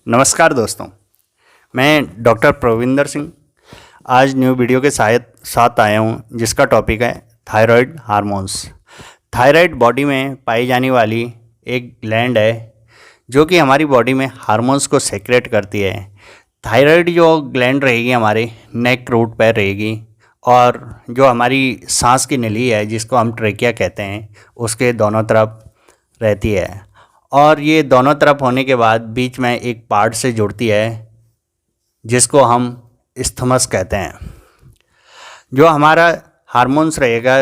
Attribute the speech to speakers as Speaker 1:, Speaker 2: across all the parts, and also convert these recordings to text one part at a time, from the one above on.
Speaker 1: नमस्कार दोस्तों, मैं डॉक्टर प्रविंदर सिंह आज न्यू वीडियो के साथ आया हूँ जिसका टॉपिक है थायराइड हार्मोन्स। थायराइड बॉडी में पाई जाने वाली एक ग्लैंड है जो कि हमारी बॉडी में हार्मोन्स को सेक्रेट करती है। थायराइड जो ग्लैंड रहेगी हमारे नेक रूट पर रहेगी और जो हमारी सांस की नली है जिसको हम ट्रेकिया कहते हैं उसके दोनों तरफ रहती है और ये दोनों तरफ होने के बाद बीच में एक पार्ट से जुड़ती है जिसको हम इस्थमस कहते हैं। जो हमारा हार्मोन्स रहेगा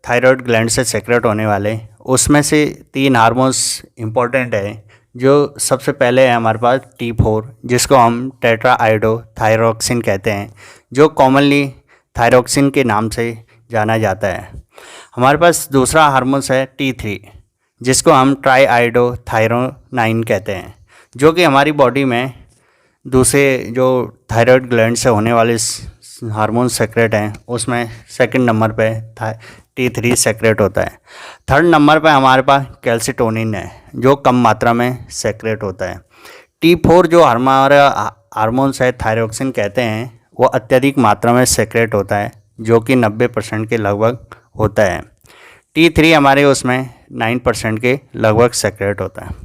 Speaker 1: थायराइड ग्लैंड से सेक्रेट होने वाले, उसमें से 3 हार्मोन्स इम्पॉर्टेंट है। जो सबसे पहले है हमारे पास T4 जिसको हम टेट्राआइडोथायरॉक्सिन कहते हैं, जो कॉमनली थायरॉक्सिन के नाम से जाना जाता है। हमारे पास दूसरा हार्मोन्स है T3 जिसको हम ट्राईआइडोथायरोनाइन कहते हैं, जो कि हमारी बॉडी में दूसरे जो थायराइड ग्लैंड से होने वाले हार्मोन सेक्रेट हैं उसमें सेकंड नंबर पे T3 सेक्रेट होता है। थर्ड नंबर पे हमारे पास कैल्सिटोनिन है जो कम मात्रा में सेक्रेट होता है। T4 जो हमारा हार्मोन्स है थायरॉक्सिन कहते हैं वो अत्यधिक मात्रा में सेक्रेट होता है जो कि 90% के लगभग होता है। T3 हमारे उसमें 9% के लगभग सेक्रेट होता है।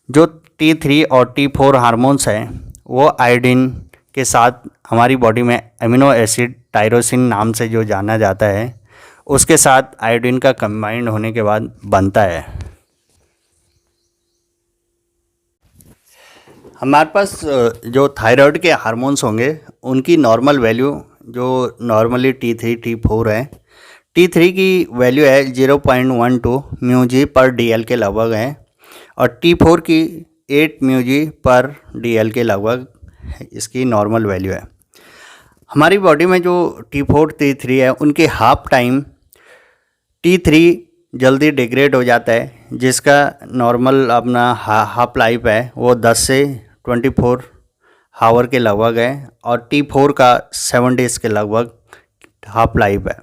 Speaker 1: जो T3 और T4 हार्मोन्स हैं वो आयोडीन के साथ हमारी बॉडी में अमीनो एसिड टायरोसिन नाम से जो जाना जाता है उसके साथ आयोडीन का कंबाइंड होने के बाद बनता है। हमारे पास जो थायराइड के हार्मोन्स होंगे उनकी नॉर्मल वैल्यू जो नॉर्मली T3 T4 है, T3 की वैल्यू है 0.12 μg पर DL के लगभग है और T4 की 8 μg पर DL के लगभग इसकी नॉर्मल वैल्यू है। हमारी बॉडी में जो T4 T3 है उनके हाफ टाइम T3 जल्दी डिग्रेड हो जाता है जिसका नॉर्मल अपना हाफ लाइफ है वो 10 से 24 आवर के लगभग है और T4 का 7 डेज़ के लगभग हाफ लाइफ है।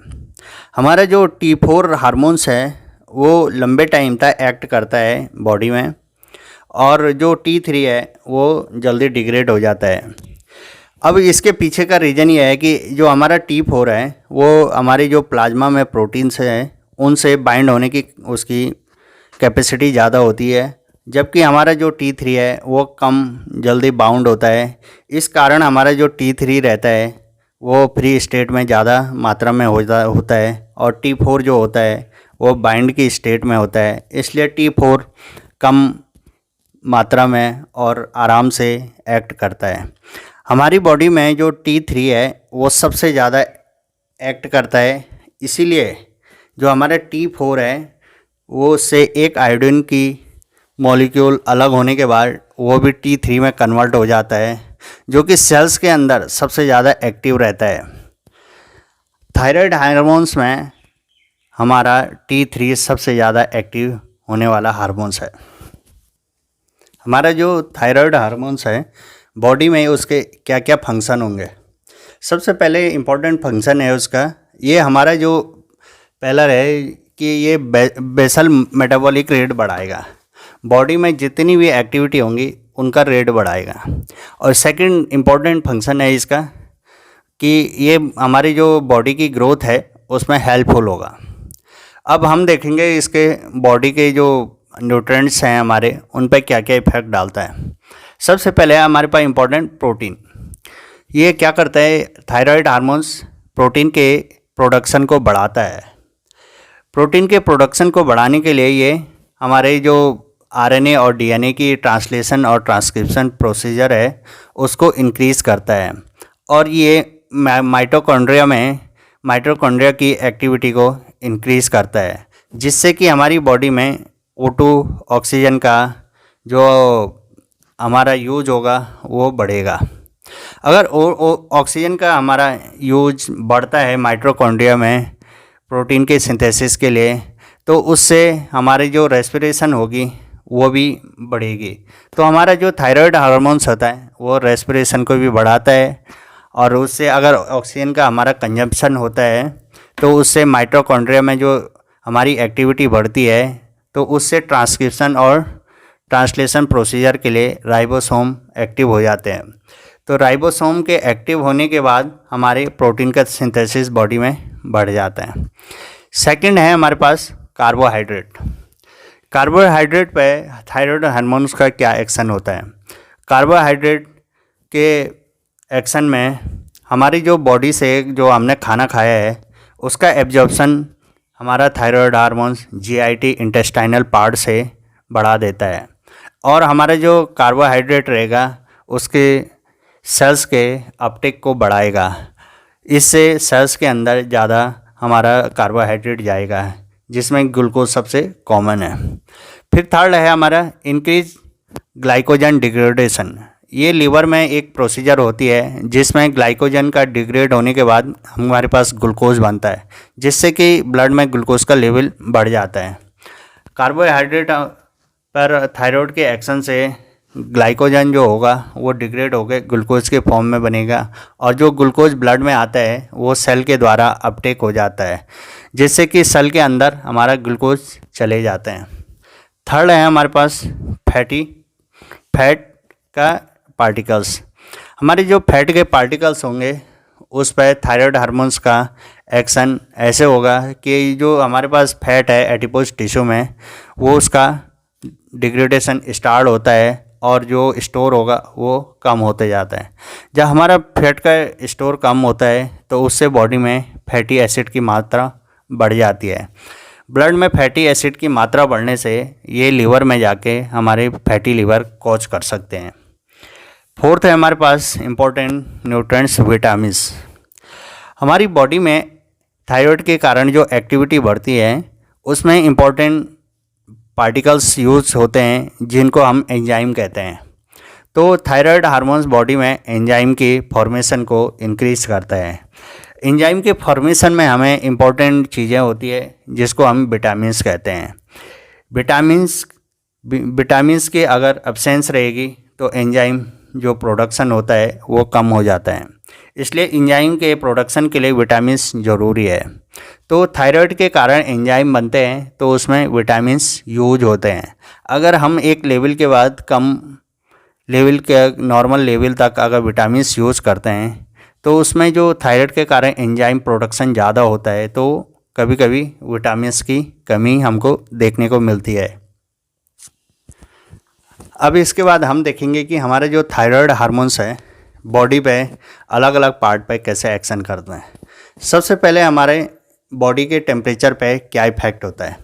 Speaker 1: हमारा जो T4 हार्मोन्स है वो लंबे टाइम तक एक्ट करता है बॉडी में और जो T3 है वो जल्दी डिग्रेड हो जाता है। अब इसके पीछे का रीज़न ये है कि जो हमारा T4 है वो हमारी जो प्लाज्मा में प्रोटीन्स हैं उनसे बाइंड होने की उसकी कैपेसिटी ज़्यादा होती है, जबकि हमारा जो T3 है वो कम जल्दी बाउंड होता है। इस कारण हमारा जो T3 रहता है वो फ्री स्टेट में ज़्यादा मात्रा में होता है और T4 जो होता है वो बाइंड की स्टेट में होता है। इसलिए T4 कम मात्रा में और आराम से एक्ट करता है। हमारी बॉडी में जो T3 है वो सबसे ज़्यादा एक्ट करता है, इसीलिए जो हमारा T4 है वो से एक आयोडीन की मॉलिक्यूल अलग होने के बाद वो भी T3 में कन्वर्ट हो जाता है, जो कि सेल्स के अंदर सबसे ज़्यादा एक्टिव रहता है। थायराइड हार्मोन्स में हमारा T3 सबसे ज़्यादा एक्टिव होने वाला हार्मोन्स है। हमारा जो थायराइड हार्मोन्स है बॉडी में उसके क्या क्या फंक्शन होंगे। सबसे पहले इम्पोर्टेंट फंक्शन है उसका, ये हमारा जो पहला है कि ये बेसल मेटाबॉलिक रेट बढ़ाएगा, बॉडी में जितनी भी एक्टिविटी होंगी उनका रेट बढ़ाएगा। और सेकंड इम्पोर्टेंट फंक्शन है इसका कि ये हमारी जो बॉडी की ग्रोथ है उसमें हेल्पफुल होगा। अब हम देखेंगे इसके बॉडी के जो न्यूट्रिएंट्स हैं हमारे उन पर क्या क्या इफेक्ट डालता है। सबसे पहले है हमारे पास इम्पोर्टेंट प्रोटीन। ये क्या करता है, थायराइड हार्मोन्स प्रोटीन के प्रोडक्शन को बढ़ाता है। प्रोटीन के प्रोडक्शन को बढ़ाने के लिए ये हमारे जो RNA और DNA की ट्रांसलेशन और ट्रांसक्रिप्शन प्रोसीजर है उसको इंक्रीज़ करता है और ये माइटोकॉन्ड्रिया की एक्टिविटी को इंक्रीज़ करता है, जिससे कि हमारी बॉडी में O2 ऑक्सीजन का जो हमारा यूज होगा वो बढ़ेगा। अगर ऑक्सीजन का हमारा यूज बढ़ता है माइटोकॉन्ड्रिया में प्रोटीन के सिंथेसिस के लिए, तो उससे हमारी जो रेस्पिरेशन होगी वो भी बढ़ेगी। तो हमारा जो थायराइड हार्मोन्स होता है वो रेस्पिरेशन को भी बढ़ाता है और उससे अगर ऑक्सीजन का हमारा कंजम्पशन होता है तो उससे माइटोकॉन्ड्रिया में जो हमारी एक्टिविटी बढ़ती है तो उससे ट्रांसक्रिप्शन और ट्रांसलेशन प्रोसीजर के लिए राइबोसोम एक्टिव हो जाते हैं। तो राइबोसोम के एक्टिव होने के बाद हमारे प्रोटीन का सिंथेसिस बॉडी में बढ़ जाता है। सेकंड है हमारे पास कार्बोहाइड्रेट। कार्बोहाइड्रेट पे थायराइड हार्मोन्स का क्या एक्शन होता है? कार्बोहाइड्रेट के एक्शन में हमारी जो बॉडी से जो हमने खाना खाया है उसका एब्जॉर्प्शन हमारा thyroid hormones GIT intestinal part से बढ़ा देता है, और हमारा जो कार्बोहाइड्रेट रहेगा उसके सेल्स के अपटेक को बढ़ाएगा। इससे सेल्स के अंदर ज़्यादा हमारा कार्बोहाइड्रेट जाएगा, जिसमें ग्लूकोज सबसे कॉमन है। फिर थर्ड है हमारा इंक्रीज ग्लाइकोजन डिग्रेडेशन। ये लीवर में एक प्रोसीजर होती है जिसमें ग्लाइकोजन का डिग्रेड होने के बाद हमारे पास ग्लूकोज बनता है, जिससे कि ब्लड में ग्लूकोज का लेवल बढ़ जाता है। कार्बोहाइड्रेट पर थायराइड के एक्शन से ग्लाइकोजन जो होगा वो डिग्रेड होकर ग्लूकोज के फॉर्म में बनेगा, और जो ग्लूकोज ब्लड में आता है वो सेल के द्वारा अपटेक हो जाता है, जिससे कि सेल के अंदर हमारा ग्लूकोज चले जाते हैं। थर्ड है हमारे पास फैट का पार्टिकल्स। हमारे जो फैट के पार्टिकल्स होंगे उस पर थायराइड हार्मोन्स का एक्शन ऐसे होगा कि जो हमारे पास फैट है एडिपोज टिश्यू में वो उसका डिग्रेडेशन स्टार्ट होता है, और जो स्टोर होगा वो कम होते जाता है। जब हमारा फैट का स्टोर कम होता है तो उससे बॉडी में फैटी एसिड की मात्रा बढ़ जाती है। ब्लड में फैटी एसिड की मात्रा बढ़ने से ये लीवर में जाके हमारे फैटी लीवर कॉज कर सकते हैं। फोर्थ है हमारे पास इम्पोर्टेंट न्यूट्रिएंट्स विटामिन्स। हमारी बॉडी में थायराइड के कारण जो एक्टिविटी बढ़ती है उसमें इम्पोर्टेंट पार्टिकल्स यूज होते हैं जिनको हम एंजाइम कहते हैं। तो थायराइड हार्मोन्स बॉडी में एंजाइम की फॉर्मेशन को इंक्रीज करता है। एंजाइम के फॉर्मेशन में हमें इम्पोर्टेंट चीज़ें होती है जिसको हम विटामिन्स कहते हैं। विटामिन्स की अगर एब्सेंस रहेगी तो एंजाइम जो प्रोडक्शन होता है वो कम हो जाता है, इसलिए एंजाइम के प्रोडक्शन के लिए विटामिन्स ज़रूरी है। तो थायराइड के कारण एंजाइम बनते हैं तो उसमें विटामिन्स यूज होते हैं। अगर हम एक लेवल के बाद कम लेवल के नॉर्मल लेवल तक अगर विटामिन्स यूज करते हैं तो उसमें जो थायराइड के कारण एंजाइम प्रोडक्शन ज़्यादा होता है, तो कभी कभी विटामिन्स की कमी हमको देखने को मिलती है। अब इसके बाद हम देखेंगे कि हमारे जो थायराइड हार्मोन्स है बॉडी पे अलग अलग पार्ट पे कैसे एक्शन करते हैं। सबसे पहले हमारे बॉडी के टेम्परेचर पे क्या इफेक्ट होता है।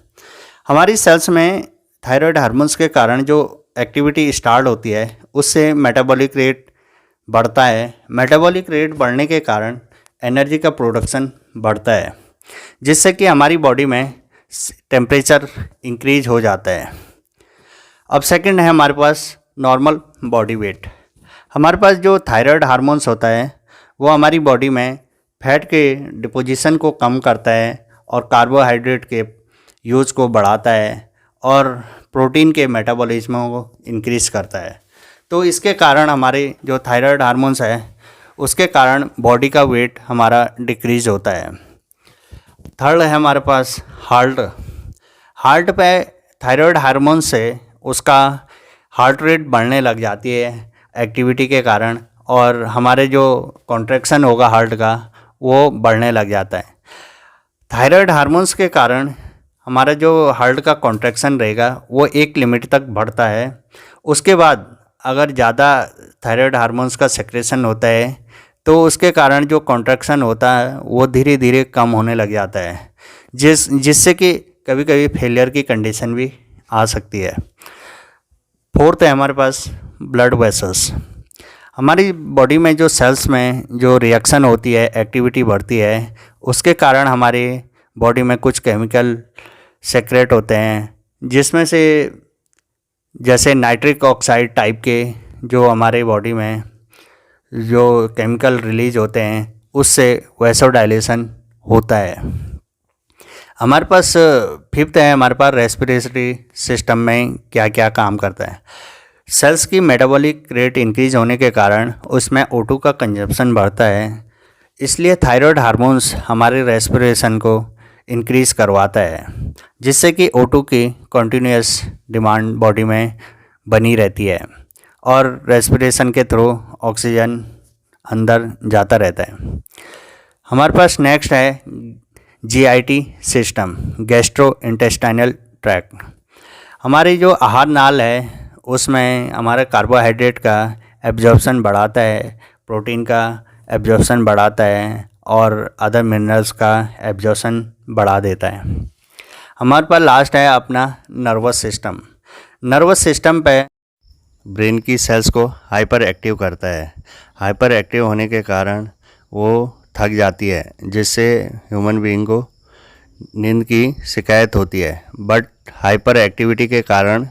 Speaker 1: हमारी सेल्स में थायराइड हार्मोन्स के कारण जो एक्टिविटी स्टार्ट होती है उससे मेटाबॉलिक रेट बढ़ता है। मेटाबॉलिक रेट बढ़ने के कारण एनर्जी का प्रोडक्शन बढ़ता है, जिससे कि हमारी बॉडी में टेम्परेचर इंक्रीज हो जाता है। अब सेकंड है हमारे पास नॉर्मल बॉडी वेट। हमारे पास जो थायराइड हार्मोन्स होता है वो हमारी बॉडी में फैट के डिपोजिशन को कम करता है और कार्बोहाइड्रेट के यूज़ को बढ़ाता है और प्रोटीन के मेटाबॉलिज्म को इंक्रीज करता है। तो इसके कारण हमारे जो थायराइड हार्मोन्स है उसके कारण बॉडी का वेट हमारा डिक्रीज होता है। थर्ड है हमारे पास हार्ट पे थायराइड हार्मोन से उसका हार्ट रेट बढ़ने लग जाती है एक्टिविटी के कारण, और हमारे जो कॉन्ट्रैक्शन होगा हार्ट का वो बढ़ने लग जाता है। थायराइड हार्मोन्स के कारण हमारा जो हार्ट का कॉन्ट्रैक्शन रहेगा वो एक लिमिट तक बढ़ता है। उसके बाद अगर ज़्यादा थायराइड हार्मोन्स का सेक्रेशन होता है तो उसके कारण जो कॉन्ट्रैक्शन होता है वो धीरे धीरे कम होने लग जाता है, जिससे कि कभी कभी फेलियर की कंडीशन भी आ सकती है। फोर्थ है हमारे पास ब्लड वेसल्स। हमारी बॉडी में जो सेल्स में जो रिएक्शन होती है, एक्टिविटी बढ़ती है, उसके कारण हमारे बॉडी में कुछ केमिकल सेक्रेट होते हैं, जिसमें से जैसे नाइट्रिक ऑक्साइड टाइप के जो हमारे बॉडी में जो केमिकल रिलीज होते हैं उससे वैसोडाइलेशन होता है। हमारे पास फिफ्थ है हमारे पास रेस्पिरेटरी सिस्टम में क्या क्या काम करता है। सेल्स की मेटाबॉलिक रेट इंक्रीज होने के कारण उसमें O2 का कंजप्शन बढ़ता है, इसलिए थायराइड हार्मोन्स हमारे रेस्पिरेशन को इंक्रीज करवाता है, जिससे कि O2 की कंटिन्यूस डिमांड बॉडी में बनी रहती है और रेस्पिरेशन के थ्रू ऑक्सीजन अंदर जाता रहता है। हमारे पास नेक्स्ट है JIT system, gastro intestinal tract. हमारी जो आहार नाल है उसमें हमारे कार्बोहाइड्रेट का एब्जॉर्प्शन बढ़ाता है, प्रोटीन का एब्जॉर्प्शन बढ़ाता है और अदर मिनरल्स का एब्जॉर्प्शन बढ़ा देता है। हमारे पास लास्ट है अपना नर्वस सिस्टम। नर्वस सिस्टम पे ब्रेन की सेल्स को हाइपर एक्टिव करता है। हाइपर एक्टिव होने के कारण वो थक जाती है, जिससे ह्यूमन बीइंग को नींद की शिकायत होती है, बट हाइपर एक्टिविटी के कारण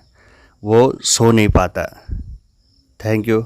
Speaker 1: वो सो नहीं पाता। Thank you.